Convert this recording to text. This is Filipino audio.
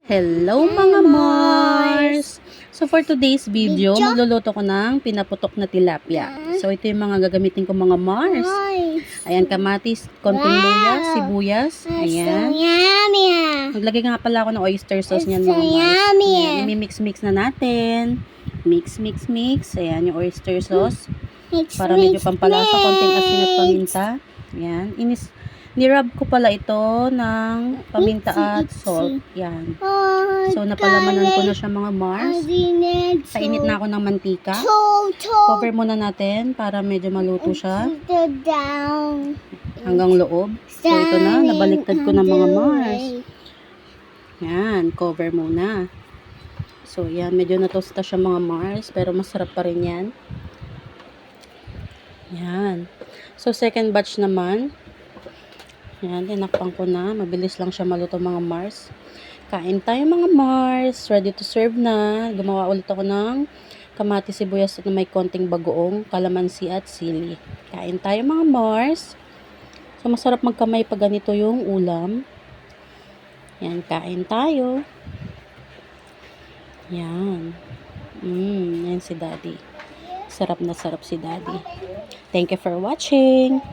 Hello mga Mars! So for today's video, magluluto ko ng pinaputok na tilapia. So ito yung mga gagamitin ko mga Mars. Ayan, kamatis, konting luya, sibuyas. Ayan. Maglagay nga pala ako ng oyster sauce niyan mga Mars. Ayan, imimix-mix na natin. Mix. Ayan yung oyster sauce. Para medyo pampalasa, konting asin at paminta. Ayan. Nirub ko pala ito ng paminta at salt. Yan. So, napalamanan ko na siya mga Mars. Painit na ako ng mantika. Cover muna natin para medyo maluto siya. Hanggang loob. So, ito na. Nabaliktad ko na mga Mars. Yan. Cover muna. So, yan. Medyo natosta siya mga Mars. Pero masarap pa rin yan. Yan. So, second batch naman. Yan, tinakpan ko na. Mabilis lang siya maluto mga Mars. Kain tayo mga Mars. Ready to serve na. Gumawa ulit ako ng kamatis, sibuyas at may konting bagoong, kalamansi at sili. Kain tayo mga Mars. So, masarap magkamay pag ganito yung ulam. Yan, kain tayo. Yan. Yan si Daddy. Sarap na sarap si Daddy. Thank you for watching.